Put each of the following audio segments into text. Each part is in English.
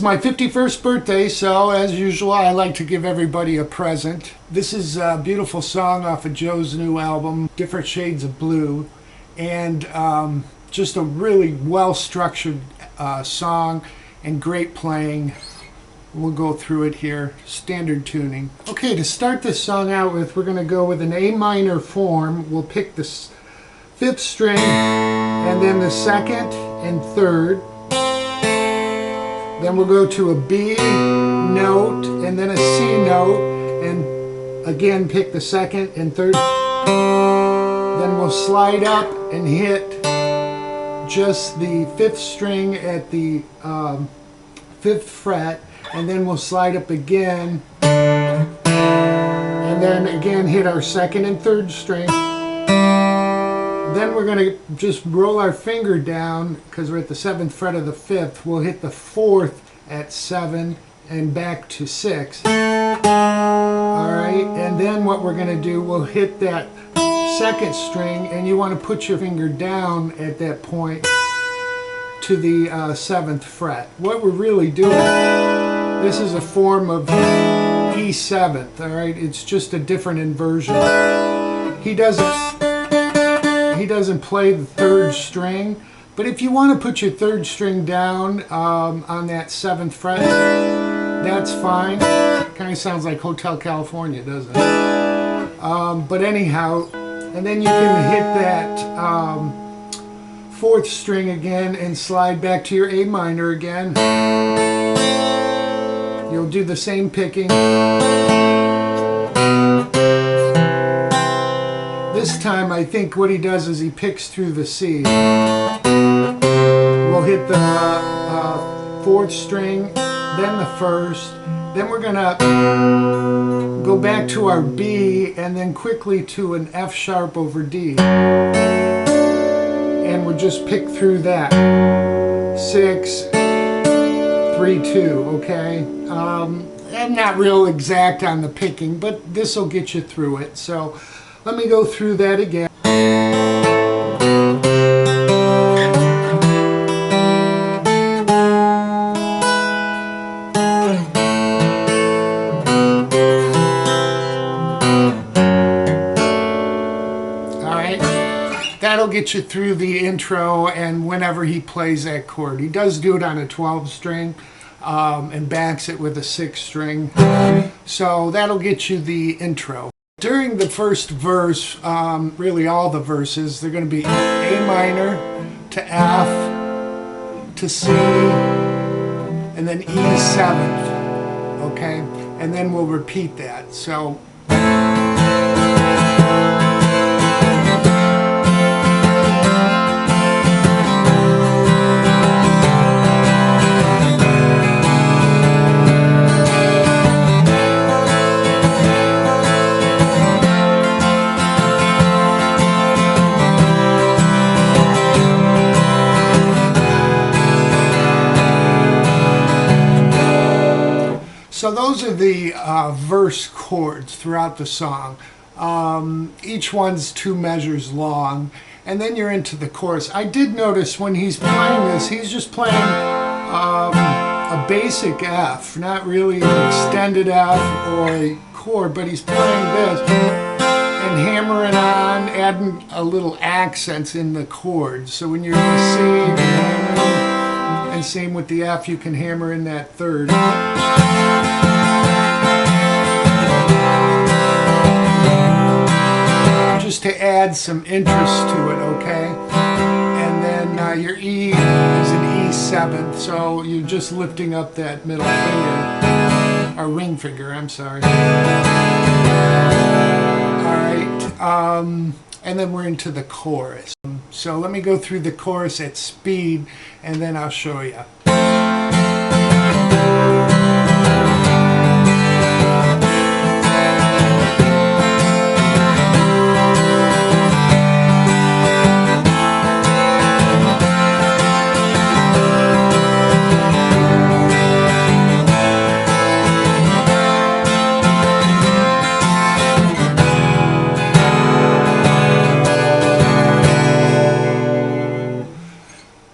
my 51st birthday, so as usual, I like to give everybody a present. This is a beautiful song off of Joe's new album, Different Shades of Blue, and just a really well-structured song and great playing. We'll go through it here, standard tuning. Okay, to start this song out with, we're going to go with an A minor form. We'll pick the 5th string, and then the 2nd and 3rd. Then we'll go to a B note and then a C note, and again pick the 2nd and 3rd. Then we'll slide up and hit just the 5th string at the 5th fret, and then we'll slide up again, and then again hit our 2nd and 3rd string. Then we're going to just roll our finger down, because we're at the 7th fret of the 5th. We'll hit the 4th at 7 and back to 6. Alright, and then what we're going to do, we'll hit that 2nd string, and you want to put your finger down at that point to the 7th fret. What we're really doing, this is a form of E7th, alright? It's just a different inversion. He doesn't play the 3rd string, but if you want to put your 3rd string down on that 7th fret, that's fine. Kind of sounds like Hotel California, doesn't it? But anyhow, and then you can hit that 4th string again and slide back to your A minor again. You'll do the same picking. This time I think what he does is he picks through the C. We'll hit the 4th string, then the 1st, then we're going to go back to our B and then quickly to an F sharp over D. And we'll just pick through that. 6, 3, 2, okay? I'm not real exact on the picking, but this will get you through it. So let me go through that again. Alright, that'll get you through the intro and whenever he plays that chord. He does do it on a 12 string and backs it with a 6 string. So that'll get you the intro. During the first verse, really all the verses, they're going to be A minor to F to C and then E7th, okay? And then we'll repeat that. So So those are the verse chords throughout the song. Each one's 2 measures long, and then you're into the chorus. I did notice when he's playing this, he's just playing a basic F, not really an extended F or a chord, but he's playing this and hammering on, adding a little accents in the chords. So when you're in the C, you're hammering, and same with the F, you can hammer in that 3rd. Just to add some interest to it, okay? And then your E is an E7th, so you're just lifting up that middle finger, or ring finger, I'm sorry. Alright, and then we're into the chorus. So let me go through the chorus at speed, and then I'll show you.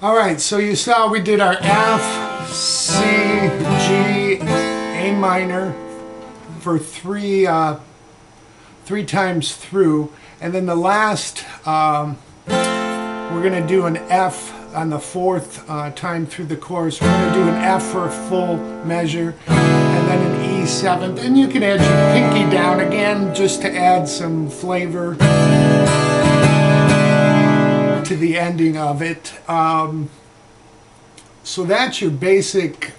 Alright, so you saw we did our F, C, minor for three times through, and then the last we're going to do an F on the fourth time through the chorus. We're going to do an F for a full measure, and then an E seventh, and you can add your pinky down again just to add some flavor to the ending of it. So that's your basic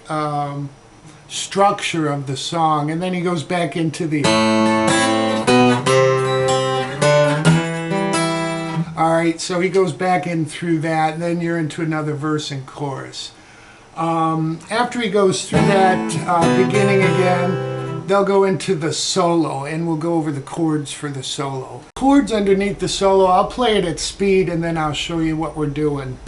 structure of the song, and then he goes back into the. Alright, so he goes back in through that, and then you're into another verse and chorus. After he goes through that beginning again, they'll go into the solo, and we'll go over the chords for the solo. Chords underneath the solo, I'll play it at speed, and then I'll show you what we're doing.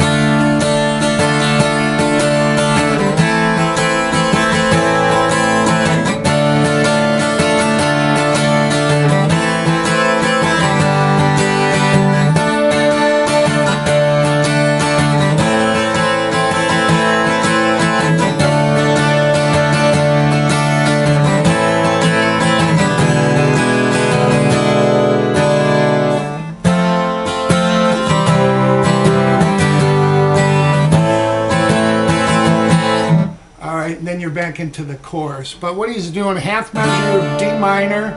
And then you're back into the chorus. But what he's doing, half measure of D minor,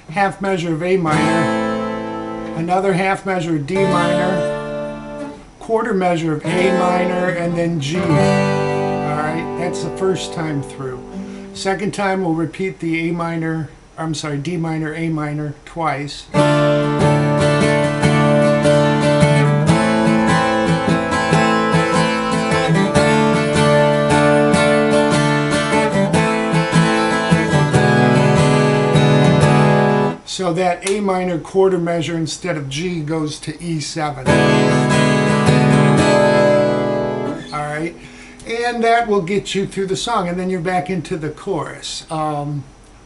half measure of A minor, another half measure of D minor, quarter measure of A minor, and then G. Alright, that's the first time through. Second time we'll repeat the D minor, A minor twice. So that A minor quarter measure instead of G goes to E7. Alright, and that will get you through the song, and then you're back into the chorus.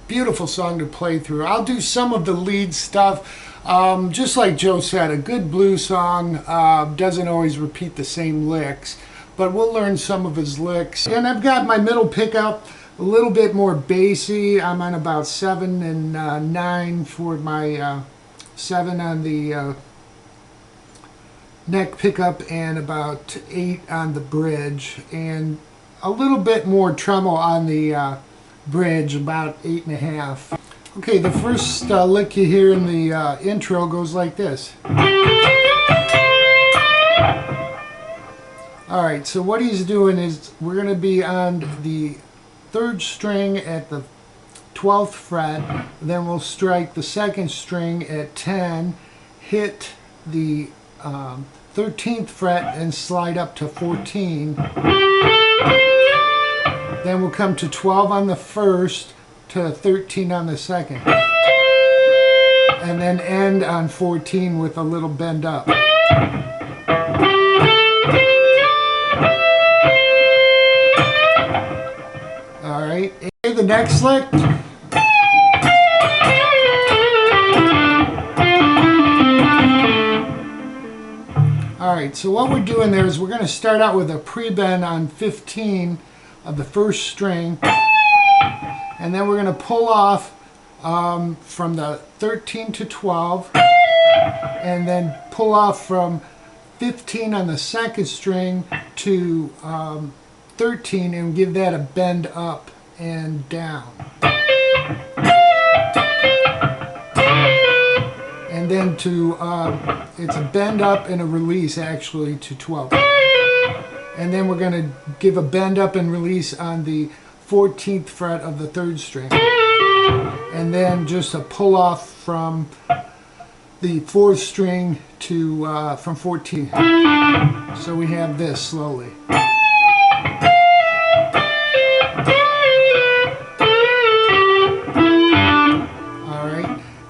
Beautiful song to play through. I'll do some of the lead stuff. Just like Joe said, a good blues song doesn't always repeat the same licks, but we'll learn some of his licks. And I've got my middle pickup a little bit more bassy. I'm on about 7 and 9 for my 7 on the neck pickup, and about 8 on the bridge, and a little bit more treble on the bridge, about 8.5. Okay, the first lick you hear in the intro goes like this. Alright, so what he's doing is we're going to be on the 3rd string at the 12th fret, then we'll strike the 2nd string at 10, hit the 13th fret and slide up to 14. Then we'll come to 12 on the 1st to 13 on the 2nd. And then end on 14 with a little bend up. Alright, the next lick. Alright, so what we're doing there is we're going to start out with a pre-bend on 15 of the 1st string, and then we're going to pull off from the 13 to 12, and then pull off from 15 on the 2nd string to 13, and give that a bend up and down. And then to, it's a bend up and a release actually to 12. And then we're going to give a bend up and release on the 14th fret of the 3rd string. And then just a pull off from the 4th string to, from 14. So we have this slowly.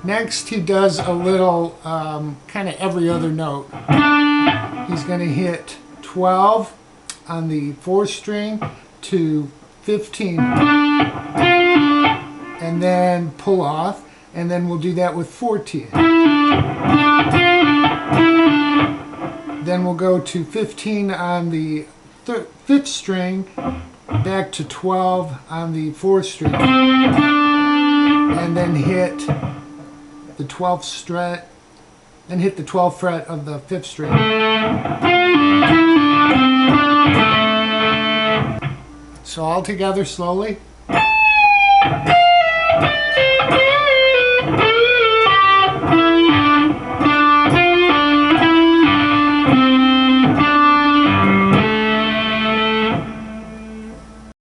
Next, he does a little kind of every other note. He's going to hit 12 on the 4th string to 15, and then pull off, and then we'll do that with 14. Then we'll go to 15 on the 5th string back to 12 on the 4th string, and then hit the 12th fret, and hit the 12th fret of the 5th string. So all together slowly.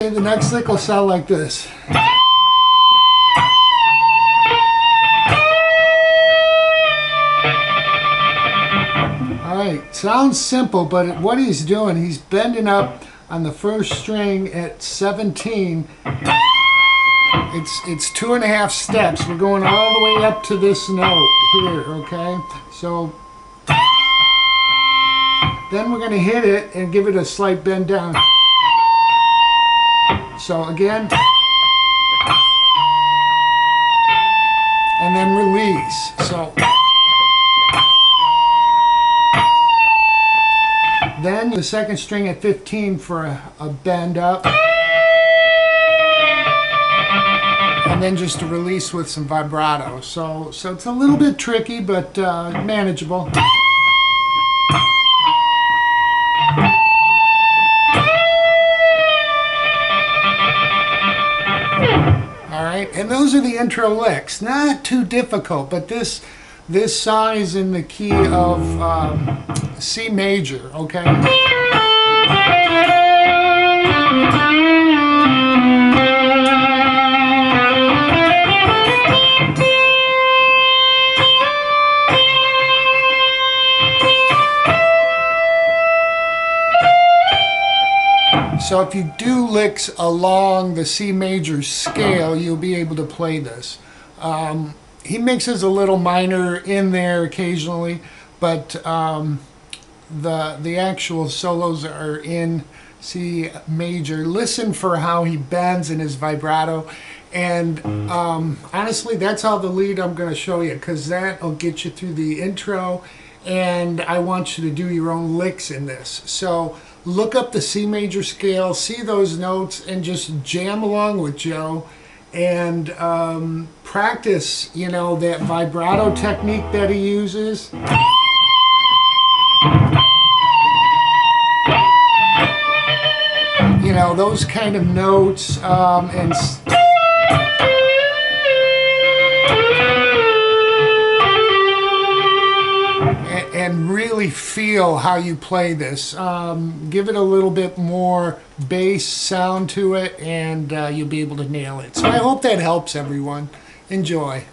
The next lick will sound like this. Alright, sounds simple, but what he's doing, he's bending up on the 1st string at 17. It's 2.5 steps. We're going all the way up to this note here, okay? So then we're going to hit it and give it a slight bend down. So again, and then release. So then the 2nd string at 15 for a bend up, and then just a release with some vibrato. So it's a little bit tricky, but manageable. And those are the intro licks. Not too difficult, but this song is in the key of C major, okay? So if you do licks along the C major scale, you'll be able to play this. He mixes a little minor in there occasionally, but the actual solos are in C major. Listen for how he bends in his vibrato. And honestly, that's how the lead I'm going to show you, because that'll get you through the intro, and I want you to do your own licks in this. So look up the C major scale, see those notes, and just jam along with Joe, and practice, you know, that vibrato technique that he uses. You know, those kind of notes, and really feel how you play this. Give it a little bit more bass sound to it, and you'll be able to nail it. So I hope that helps everyone. Enjoy.